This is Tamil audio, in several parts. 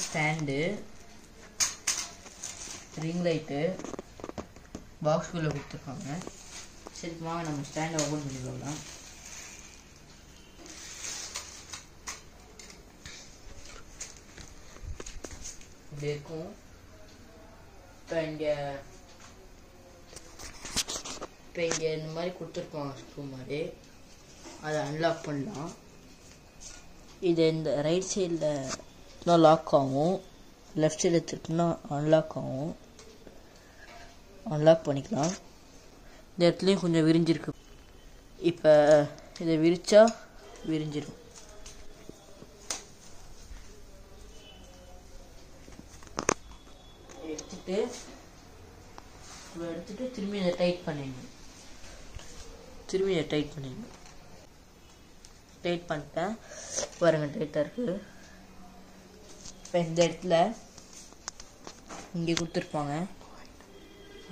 ஸ்டாண்டு, ரிங் லைட்டு பாக்ஸ்குள்ளே கொடுத்துருக்காங்க. சரி வாங்க நம்ம ஸ்டாண்டை ஓப்பன் பண்ணி பார்க்கலாம். இப்படி இருக்கும். இப்போ இங்கே இந்த மாதிரி கொடுத்துருப்பாங்க ஸ்க்ரூ மாதிரி, அதை அன்லாக் பண்ணலாம். இது இந்த ரைட் சைடில் லாக் ஆகும், லெஃப்ட் சைடில் திருப்பினா அன்லாக் ஆகும். அன்லாக் பண்ணிக்கலாம். இந்த இடத்துலையும் கொஞ்சம் விரிஞ்சிருக்கு. இப்போ இதை விரிச்சா விரிஞ்சிடும். எடுத்துட்டு திரும்பி இதை டைட் பண்ணிடணும். டைட் பண்ணிட்டேன் பாருங்க, டைட்டாக இருக்குது. இப்போ இந்த இடத்துல இங்கே கொடுத்துருப்பாங்க,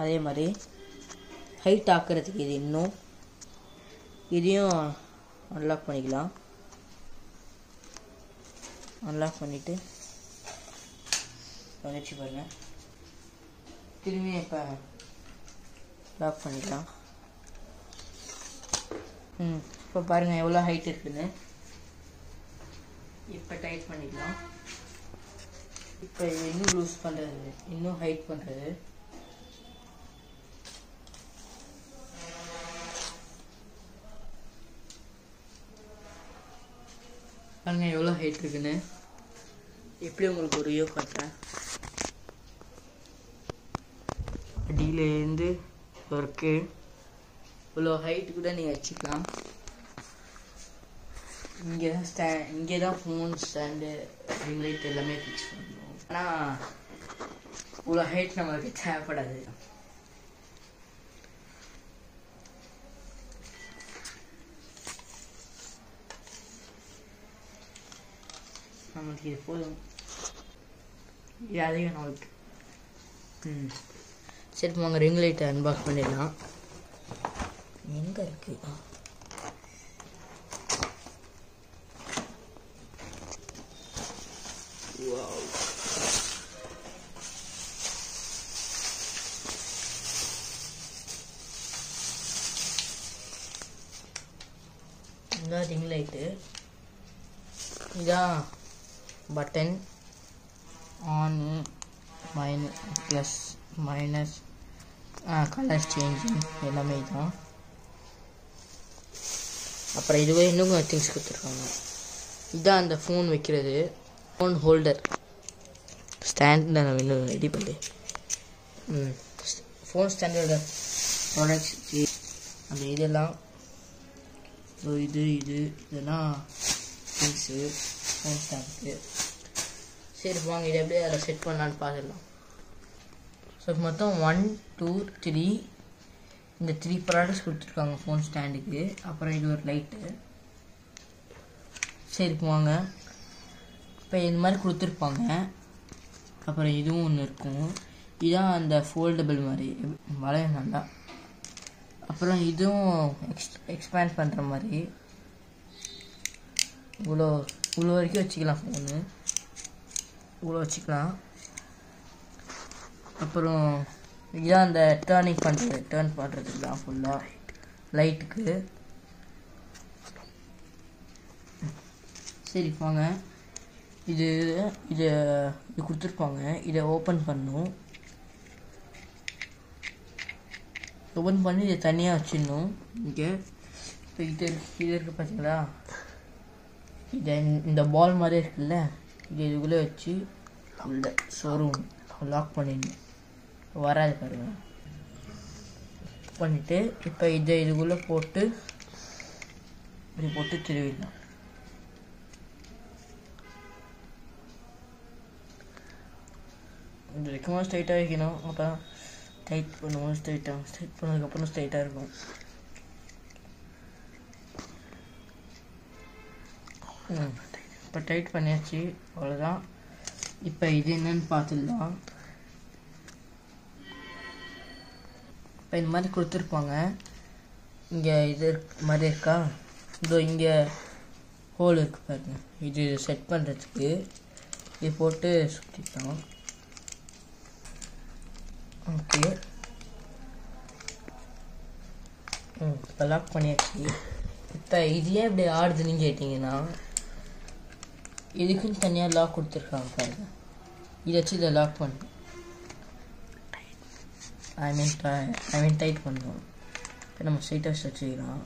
அதே மாதிரி ஹைட் ஆக்கிறதுக்கு இது இன்னும் இதையும் அன்லாக் பண்ணிக்கலாம். அன்லாக் பண்ணிவிட்டு வச்சு பாருங்க, திரும்பி இப்போ லாக் பண்ணிக்கலாம். இப்போ பாருங்கள் எவ்வளோ ஹைட் இருக்குன்னு. இப்போ டைட் பண்ணிக்கலாம். இப்போ இது இன்னும் லூஸ் பண்ணுறது, இன்னும் ஹைட் பண்ணுறது. பாருங்கள் எவ்வளோ ஹைட் இருக்குன்னு. எப்படி உங்களுக்கு ஒரு வியூ காட்டுறேன். அடியிலேருந்து ஒர்க்கு இவ்வளோ ஹைட்டு கூட நீங்கள் வச்சுக்கலாம். இங்கே தான் ஃபோன் ஸ்டாண்டு, ரிங் லைட் எல்லாமே ஃபிக்ஸ் பண்ணணும். ஆனால் இவ்வளோ ஹைட் நம்மளுக்கு தேவைப்படாது. நம்மளுக்கு இது போதும், இது அதிகம் நம்மளுக்கு. சரி வாங்க ரிங் லைட்டை அன்பாக்ஸ் பண்ணிடலாம். எங்கே இருக்கு? இதான் ரிங் லைட்டு. இதான் button, on, plus minus, colour changing எல்லாமே தான். அப்புறம் இதுவே இன்னும் கொஞ்சம் திங்ஸ் கொடுத்துருக்காங்க. இதுதான் அந்த ஃபோன் வைக்கிறது, ஃபோன் ஹோல்டர் ஸ்டாண்டில் நம்ம இன்னும் ரெடி பண்ணி ஃபோன் ஸ்டாண்டோட ப்ராடக்ட்ஸ் அந்த இதெல்லாம் இதெல்லாம் திங்ஸு ஃபோன் ஸ்டாண்டுக்கு. சரி வாங்க இதை எப்படியே அதை செட் பண்ணலான்னு பார்த்துடலாம். ஸோ மொத்தம் 1 2 3 இந்த 3 ப்ராடக்ட்ஸ் கொடுத்துருக்காங்க ஃபோன் ஸ்டாண்டுக்கு. அப்புறம் இது ஒரு லைட்டு. சரி வாங்க, இப்போ இந்த மாதிரி கொடுத்துருப்பாங்க. அப்புறம் இதுவும் ஒன்று இருக்கும், இதுதான் அந்த ஃபோல்டபிள் மாதிரி வளைய நல்லா. அப்புறம் இதுவும் எக்ஸ்பேண்ட் பண்ணுற மாதிரி, இவ்வளோ வரைக்கும் வச்சுக்கலாம் ஃபோனு, இவ்வளோ வச்சுக்கலாம். அப்புறம் இதுதான் அந்த டர்ன் பண்ணுறதுக்கு தான் ஃபுல்லாக லைட்டுக்கு. சரி வாங்க, இது கொடுத்துருப்பாங்க. இதை ஓப்பன் பண்ணணும். ஓப்பன் பண்ணி இதை தனியாக வச்சிடணும். இங்கே இப்போ இது இருக்குது பார்த்தீங்களா, இந்த பால் மாதிரி இருக்குல்ல, இதுக்குள்ளே வச்சு உள்ள ஷோரூம் லாக் பண்ணிடணும். வராது பாருங்க. பண்ணிவிட்டு இப்போ இதுக்குள்ளே போட்டு இப்படி போட்டு திருவிடலாம். இது வரைக்கும் ஸ்ட்ரைட்டாக வைக்கணும். அப்போ டைட் பண்ணுவோம், ஸ்ட்ரைட் பண்ணதுக்கப்புறம் ஸ்ட்ரைட்டாக இருக்கும். இப்போ டைட் பண்ணியாச்சு, அவ்வளோதான். இப்போ இது என்னன்னு பார்த்துடலாம். இப்போ இந்த மாதிரி கொடுத்துருப்பாங்க. இங்கே இது மாதிரி இருக்கா, இதோ இங்கே ஹோல் இருக்குது பாருங்க. இது செட் பண்ணுறதுக்கு இது போட்டு சுற்றிக்கலாம். ஓகே, இப்போ லாக் பண்ணியாச்சு. இப்போ இது ஏன் இப்படி ஆடுதுன்னு கேட்டிங்கன்னா, இதுக்குன்னு தனியாக லாக் கொடுத்துருக்காங்க பாருங்க. இதை வச்சு இதை லாக் பண்ணணும். ஐ மீன் டைட் பண்ணணும். இப்போ நம்ம ஸ்ட்ரைட்டாக வச்சுக்கலாம்.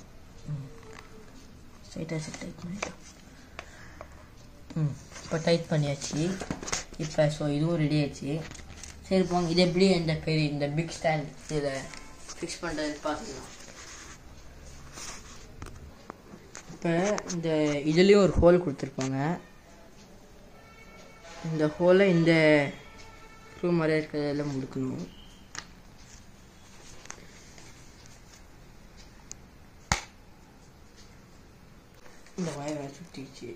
ஸ்ட்ரைட்டாக வச்சு டைட் பண்ணிட்டோம். இப்போ டைட் பண்ணியாச்சு. இப்போ ஸோ இதுவும் ரெடி ஆச்சு. சரி போங்க, இது எப்படி இந்த பிக் ஸ்டாண்ட் இதில் ஃபிக்ஸ் பண்ணுறது பார்த்துக்கலாம். இப்போ இந்த இதுலேயும் ஒரு ஹோல் கொடுத்துருப்பாங்க. இந்த ஹோலை இந்த ரூம் மாதிரியே இருக்கிறதெல்லாம் முடிக்கணும். இந்த வயரை சுற்றிச்சு.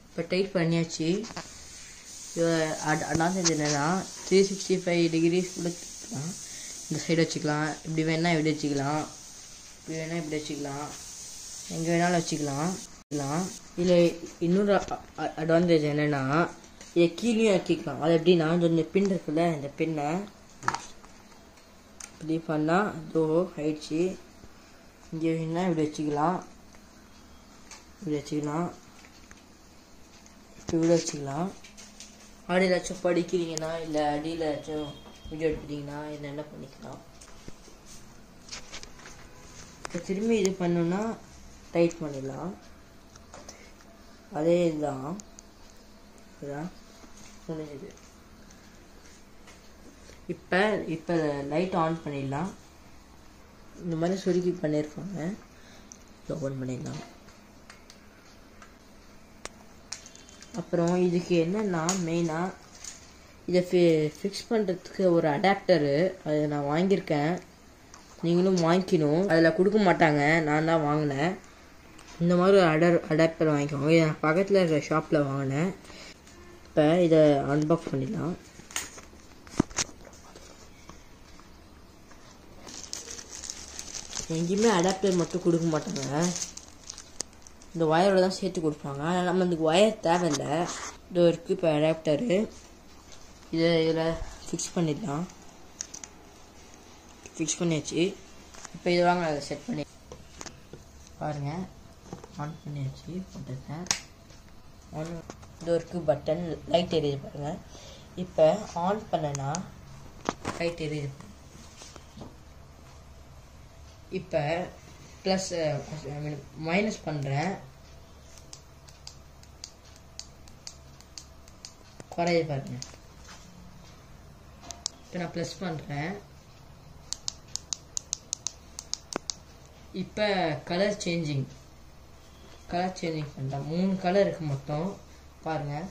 இப்போ டைட் பண்ணியாச்சு. அட்வான்டேஜ் என்னன்னா 365 டிகிரிஸ் கூட வச்சுக்கலாம். இந்த சைடு வச்சுக்கலாம், இப்படி வேணால் இப்படி வச்சுக்கலாம், இப்படி வேணால் இப்படி வச்சுக்கலாம், எங்கே வேணாலும் வச்சுக்கலாம். இதில் இன்னொரு அட்வான்டேஜ் என்னென்னா, இதை கீழேயும் வைக்கிக்கலாம். அது எப்படின்னா, இந்த பின் இருக்குல்ல, இந்த பின்னை இப்படி பண்ணால் இதோ ஆயிடுச்சு. இங்கே வேணால் இப்படி வச்சுக்கலாம், இப்படி வச்சுக்கலாம், இப்படி வச்சுக்கலாம். அடியில் ஏதாச்சும் படிக்கிறீங்கன்னா இல்லை அடியில் ஏதாச்சும் வீடியோ எடுக்கிறீங்கன்னா என்ன பண்ணிக்கலாம். இப்போ திரும்பி இது பண்ணோன்னா டைட் பண்ணிடலாம். அதே இதுதான் முடிஞ்சது. இப்போ லைட் ஆன் பண்ணிடலாம். இந்த மாதிரி சுருக்கி பண்ணியிருப்பாங்க. ஓப்பன் பண்ணிடலாம். அப்புறம் இதுக்கு என்னென்னா, மெயினாக இதை ஃபிக்ஸ் பண்ணுறதுக்கு ஒரு அடாப்டரு, அதை நான் வாங்கியிருக்கேன். நீங்களும் வாங்கிக்கணும். அதில் கொடுக்க மாட்டாங்க, நான் தான் வாங்கினேன். இந்த மாதிரி அடாப்டர் வாங்கிக்கோங்க. இதை நான் பக்கத்தில் இருக்கிற ஷாப்பில் வாங்கினேன். இப்போ இதை அன்பாக்ஸ் பண்ணிடலாம். எங்கேயுமே அடாப்டர் மட்டும் கொடுக்க மாட்டாங்க, இந்த ஒயரோட தான் சேர்த்து கொடுப்பாங்க. ஆனால் நம்ம இந்த ஒயர் தேவையில்லை. இது இருக்குது இப்போ அடாப்டரு. இதில் ஃபிக்ஸ் பண்ணிடலாம். ஃபிக்ஸ் பண்ணியாச்சு. இப்போ இது வாங்க அதை செட் பண்ணி பாருங்கள். ஆன் பண்ணியாச்சு, போட்டுருக்கேன். இது இருக்குது பட்டன், லைட் எரியுது பாருங்கள். இப்போ ஆன் பண்ணனா லைட் எரியுது. இப்போ ப்ளஸ் மைனஸ் பண்ணுறேன், குறைய பாருங்க. இப்போ நான் ப்ளஸ் பண்ணுறேன். இப்போ கலர் சேஞ்சிங் பண்ணுறேன். 3 கலர் இருக்குது மொத்தம் பாருங்கள்.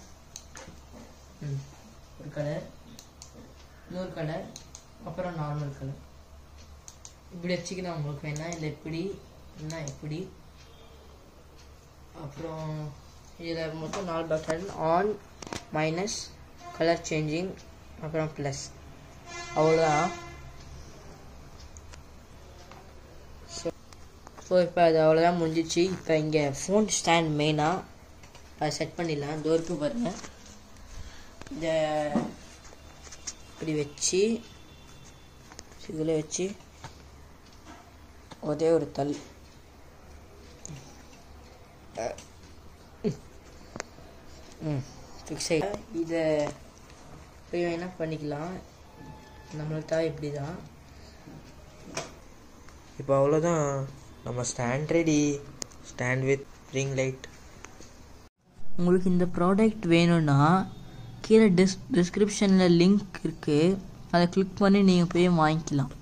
ஒரு கலர், இன்னொரு கலர், அப்புறம் நார்மல் கலர். இப்படி வச்சுக்கலாம் உங்களுக்கு வேணா, இல்லை இப்படி என்ன இப்படி. அப்புறம் இதில் மொத்தம் 4 button. On, minus, colour changing, அப்புறம் ப்ளஸ். அவ்வளோதான். ஸோ இப்போ அது அவ்வளோதான் முடிஞ்சிச்சு. இப்போ இங்கே ஃபோன் ஸ்டாண்ட் மெயினாக அதை செட் பண்ணிடலாம். டோருக்கு பாருங்கள். இதை இப்படி வச்சு இதில் வச்சு ஒரே ஒரு தள் ஃபிக்ஸ் ஆகி இதை போய் என்ன பண்ணிக்கலாம். நம்மளுக்கு தான் இப்படி தான். இப்போ அவ்வளோதான், நம்ம stand ready. Stand with ring light. உங்களுக்கு இந்த ப்ராடக்ட் வேணும்னா கீழே டிஸ்கிரிப்ஷனில் லிங்க் இருக்குது, அதை கிளிக் பண்ணி நீங்கள் போய் வாங்கிக்கலாம்.